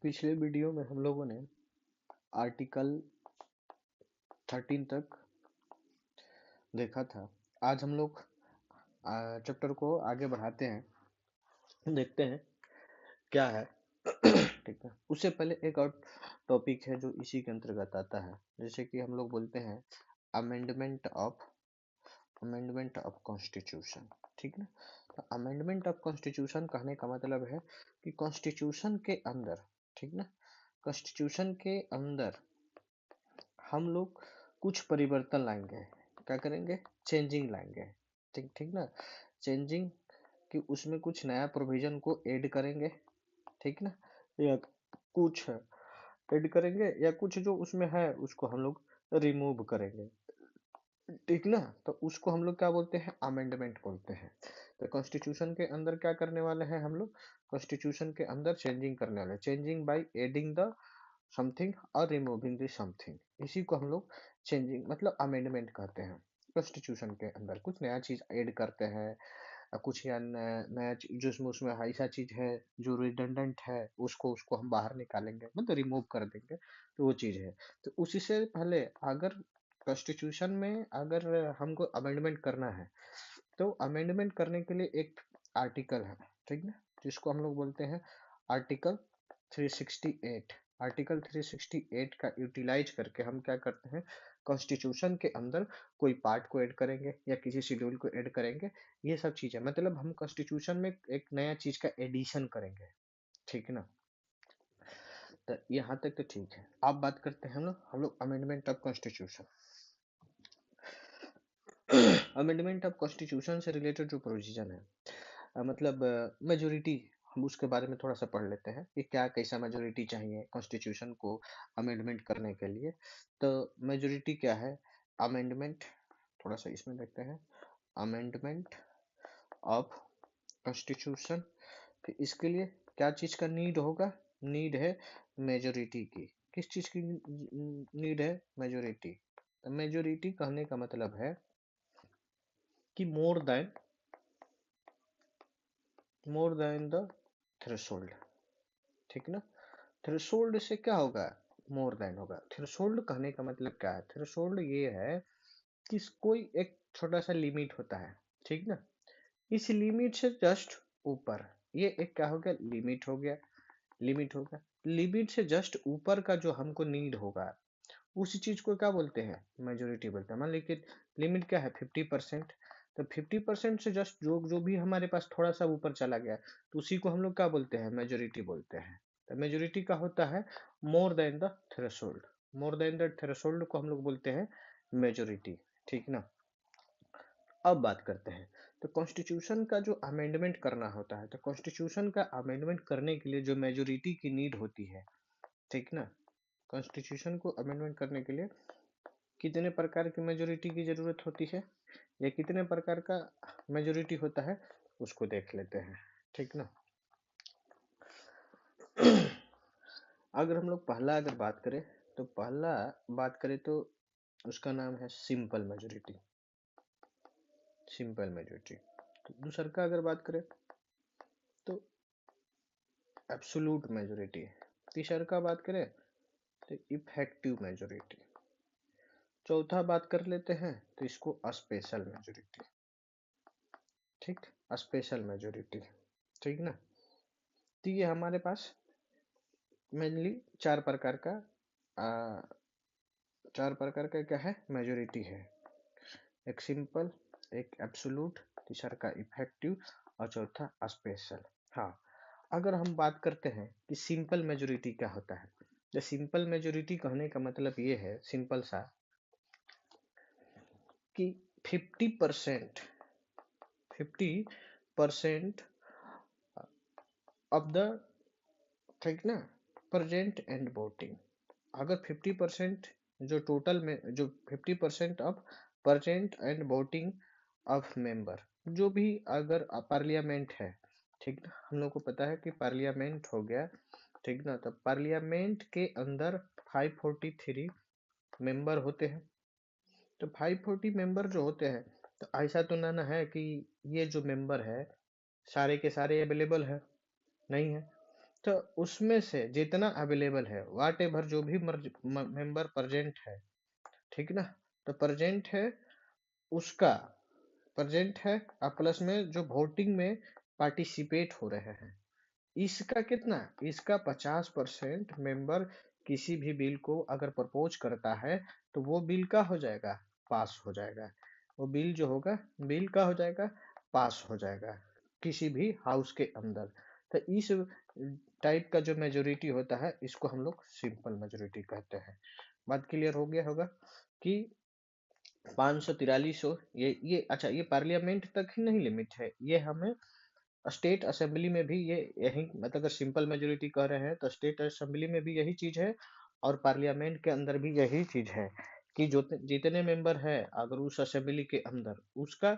पिछले वीडियो में हम लोगों ने आर्टिकल 13 तक देखा था। आज हम लोग चैप्टर को आगे बढ़ाते हैं, देखते हैं क्या है। ठीक है, उससे पहले एक और टॉपिक है जो इसी के अंतर्गत आता है, जैसे कि हम लोग बोलते हैं अमेंडमेंट ऑफ कॉन्स्टिट्यूशन। ठीक है, तो अमेंडमेंट ऑफ कॉन्स्टिट्यूशन कहने का मतलब है कि कॉन्स्टिट्यूशन के अंदर, ठीक ना, कॉन्स्टिट्यूशन के अंदर हम लोग कुछ परिवर्तन लाएंगे। क्या करेंगे? चेंजिंग लाएंगे। ठीक ठीक ना, चेंजिंग कि उसमें कुछ नया प्रोविजन को ऐड करेंगे, ठीक ना, या कुछ ऐड करेंगे या कुछ जो उसमें है उसको हम लोग रिमूव करेंगे। ठीक ना, तो उसको हम लोग क्या बोलते हैं? अमेंडमेंट बोलते हैं। तो कॉन्स्टिट्यूशन के अंदर क्या करने वाले हैं हम लोग? कॉन्स्टिट्यूशन के अंदर चेंजिंग करने वाले, changing by adding the something और रिमूविंग द समथिंग। इसी को हम लोग चेंजिंग मतलब अमेंडमेंट कहते हैं। कॉन्स्टिट्यूशन के अंदर कुछ नया चीज ऐड करते हैं, कुछ या नया जो उसमें उसमें ऐसा चीज है जो रिडंडेंट है, उसको उसको हम बाहर निकालेंगे, मतलब रिमूव कर देंगे, तो वो चीज है। तो उसी से पहले अगर कॉन्स्टिट्यूशन में अगर हमको अमेंडमेंट करना है, तो अमेंडमेंट करने के लिए एक आर्टिकल है, ठीक ना, जिसको हम लोग बोलते हैं आर्टिकल 368। आर्टिकल 368 का यूटिलाइज करके हम क्या करते हैं? कॉन्स्टिट्यूशन के अंदर कोई पार्ट को ऐड करेंगे या किसी शेड्यूल को ऐड करेंगे। ये सब चीजें मतलब हम कॉन्स्टिट्यूशन में एक नया चीज का एडिशन करेंगे। ठीक है ना, तो यहाँ तक तो ठीक है। अब बात करते हैं हम लोग amendment of constitution. Amendment of constitution से रिलेटेड जो प्रोविजन है, मतलब मेजोरिटी, हम उसके बारे में थोड़ा सा पढ़ लेते हैं कि क्या कैसा मेजोरिटी चाहिए कॉन्स्टिट्यूशन को अमेंडमेंट करने के लिए। तो मेजोरिटी क्या है? अमेंडमेंट, थोड़ा सा इसमें देखते हैं, अमेंडमेंट ऑफ कॉन्स्टिट्यूशन। फिर इसके लिए क्या चीज का नीड होगा? नीड है मेजोरिटी की। किस चीज की नीड है? मेजोरिटी। मेजोरिटी कहने का मतलब है कि मोर देन द थ्रेशोल्ड। ठीक ना, थ्रेशोल्ड से क्या होगा? मोर देन होगा। थ्रेशोल्ड कहने का मतलब क्या है? थ्रेशोल्ड ये है कि कोई एक छोटा सा लिमिट होता है, ठीक ना, इस लिमिट से जस्ट ऊपर, ये एक क्या हो गया? लिमिट हो गया। लिमिट होगा, लिमिट से जस्ट ऊपर का जो हमको नीड होगा, उसी चीज को क्या बोलते हैं? मेजोरिटी बोलते हैं। मान लीजिए लिमिट क्या है? 50%। तो 50% से जस्ट जो जो भी हमारे पास थोड़ा सा ऊपर चला गया, तो उसी को हम लोग क्या बोलते हैं? मेजोरिटी बोलते हैं। तो मेजोरिटी का होता है more than the threshold. More than the threshold को हम लोग बोलते हैं मेजोरिटी। ठीक ना, अब बात करते हैं तो कॉन्स्टिट्यूशन का जो अमेंडमेंट करना होता है, तो कॉन्स्टिट्यूशन का अमेंडमेंट करने के लिए जो मेजोरिटी की नीड होती है, ठीक ना, कॉन्स्टिट्यूशन को अमेंडमेंट करने के लिए कितने प्रकार की मेजोरिटी की जरूरत होती है या कितने प्रकार का मेजोरिटी होता है, उसको देख लेते हैं। ठीक ना, अगर हम लोग पहला अगर बात करें, तो पहला बात करें तो उसका नाम है सिंपल मेजोरिटी। Simple majority. तो दूसरा का अगर बात करें तो एब्सोल्यूट मेजोरिटी। तीसरा का बात करें तो इफेक्टिव मेजोरिटी। चौथा बात कर लेते हैं तो इसको स्पेशल मेजोरिटी। ठीक, स्पेशल मेजोरिटी। ठीक ना, तो ये हमारे पास मेनली आ, चार प्रकार का क्या है? मेजोरिटी है। एक सिंपल, एक एब्सोल्यूट, तीसरा का इफेक्टिव और चौथा स्पेशल। हाँ, अगर हम बात करते हैं कि सिंपल मेजोरिटी क्या होता है, तो सिंपल मेजोरिटी कहने का मतलब ये है सिंपल सा कि 50% 50% ऑफ द, ठीक ना, प्रेजेंट एंड वोटिंग। अगर 50% जो टोटल में जो 50% of present and voting of member, जो भी अगर पार्लियामेंट है, ठीक ना, हम लोग को पता है कि पार्लियामेंट हो गया, ठीक ना, तो पार्लियामेंट के अंदर 543 मेंबर होते हैं। तो 540 मेंबर जो होते हैं, तो ऐसा तो ना है कि ये जो मेंबर है सारे के सारे अवेलेबल है, नहीं है। तो उसमें से जितना अवेलेबल है, वाट एवर जो भी मेंबर प्रेजेंट है, ठीक ना, तो प्रेजेंट है उसका, प्रेजेंट है और प्लस में जो वोटिंग में पार्टिसिपेट हो रहे हैं, इसका कितना, इसका 50% मेंबर किसी भी बिल को अगर प्रपोज करता है तो वो बिल का हो जाएगा, पास हो जाएगा। वो बिल जो होगा, बिल का हो जाएगा, पास हो जाएगा किसी भी हाउस के अंदर। तो इस टाइप का जो मेजोरिटी होता है इसको हम लोग सिंपल मेजोरिटी कहते हैं। बात क्लियर हो गया होगा कि 543 हो, ये अच्छा, ये पार्लियामेंट तक ही नहीं लिमिट है, ये हमें स्टेट असेंबली में भी ये यही, मतलब अगर सिंपल मेजोरिटी कह रहे हैं तो स्टेट असेंबली में भी यही चीज है और पार्लियामेंट के अंदर भी यही चीज है कि जो जितने मेंबर है अगर उस असेंबली के अंदर उसका,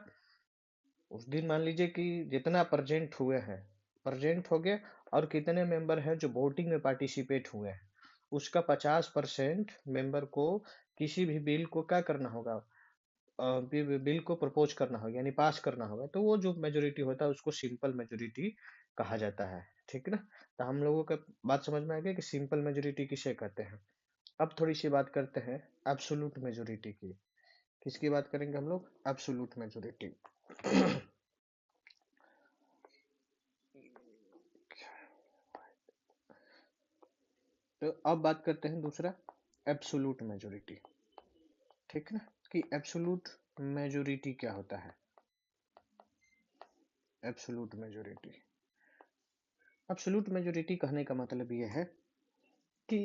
उस दिन मान लीजिए कि जितना प्रेजेंट हुए हैं, प्रेजेंट हो गए, और कितने मेंबर हैं जो वोटिंग में पार्टिसिपेट हुए हैं, उसका 50% मेंबर को किसी भी बिल को क्या करना होगा, बिल को प्रपोज करना होगा यानी पास करना होगा, तो वो जो मेजोरिटी होता है उसको सिंपल मेजोरिटी कहा जाता है। ठीक ना, तो हम लोगों का बात समझ में आ गया कि सिंपल मेजोरिटी किसे कहते हैं। अब थोड़ी सी बात करते हैं एब्सोल्यूट मेजोरिटी की। किसकी बात करेंगे हम लोग, एब्सोल्यूट मेजोरिटी। तो अब बात करते हैं दूसरा, एब्सोल्यूट मेजोरिटी। ठीक ना, कि एब्सोल्यूट मेजोरिटी क्या होता है। एब्सोल्यूट मेजोरिटी, एब्सोल्यूट मेजोरिटी कहने का मतलब यह है कि